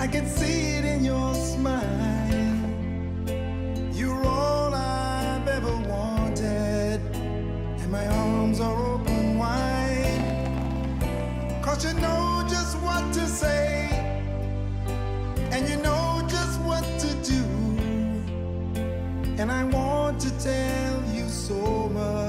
I can see it in your smile. You're all I've ever wanted, and my arms are open wide. 'Cause you know just what to say, and you know just what to do. And I want to tell you so much.